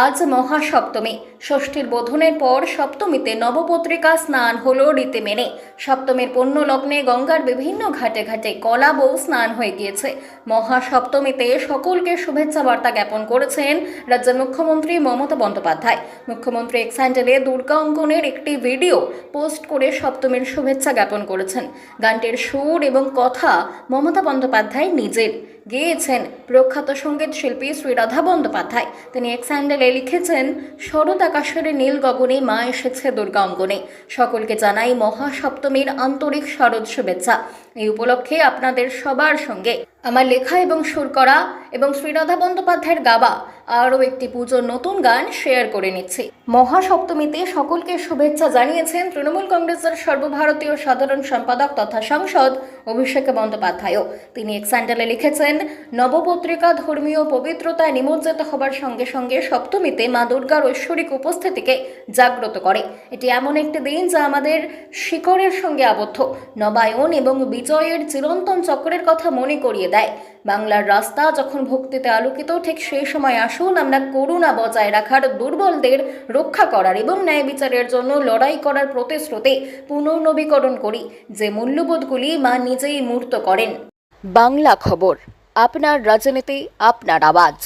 আজ মহাসপ্তমী। ষষ্ঠীর বোধনের পর সপ্তমীতে নবপত্রিকা স্নান হলো রীতি মেনে। সপ্তমীর পুণ্য লগ্নে গঙ্গার বিভিন্ন ঘাটে ঘাটে কলা বউ স্নান হয়ে গিয়েছে। মহাসপ্তমীতে সকলকে শুভেচ্ছা বার্তা জ্ঞাপন করেছেন রাজ্যের মুখ্যমন্ত্রী মমতা বন্দ্যোপাধ্যায়। মুখ্যমন্ত্রী এক্স হ্যান্ডেলে দুর্গা অঙ্কনের একটি ভিডিও পোস্ট করে সপ্তমীর শুভেচ্ছা জ্ঞাপন করেছেন। গানটির সুর এবং কথা মমতা বন্দ্যোপাধ্যায় নিজের গেয়েছেন প্রখ্যাত সঙ্গীত শিল্পী শ্রীরাধা বন্দ্যোপাধ্যায়। তিনি এক্স হ্যান্ডেলে লিখেছেন, শরৎ আকাশের নীল গগনে মা এসেছে দুর্গা অঙ্গনে। সকলকে জানাই মহাসপ্তমীর আন্তরিক শারদ শুভেচ্ছা। এই উপলক্ষে আপনাদের সবার সঙ্গে আমার লেখা এবং সুর করা এবং শ্রীরাধা বন্দ্যোপাধ্যায়ের গাওয়া আরও একটি পুজোর নতুন গান শেয়ার করে নিচ্ছি। মহাসপ্তমীতে সকলকে শুভেচ্ছা জানিয়েছেন তৃণমূল কংগ্রেসের সর্বভারতীয় সাধারণ সম্পাদক তথা সাংসদ অভিষেক বন্দ্যোপাধ্যায়ও। তিনি এক্স হ্যান্ডেলে লিখেছেন, নবপত্রিকা ধর্মীয় পবিত্রতায় নিমজ্জিত হবার সঙ্গে সঙ্গে সপ্তমীতে মা দুর্গার ঐশ্বরিক উপস্থিতিকে জাগ্রত করে। এটি এমন একটি দিন যা আমাদের শিকড়ের সঙ্গে আবদ্ধ, নবায়ন এবং বিজয়ের চিরন্তন চক্রের কথা মনে করিয়ে দেয়। বাংলার রাস্তা যখন ভক্তিতে আলোকিত, ঠিক সেই সময় আসুন আমরা করুণা বজায় রাখার, দুর্বলদের রক্ষা করার এবং ন্যায় বিচারের জন্য লড়াই করার প্রতিশ্রুতি পুনর্নবীকরণ করি, যে মূল্যবোধগুলি মা নিজেই মূর্ত করেন। বাংলা খবর, আপনার রাজনীতি, আপনার আওয়াজ।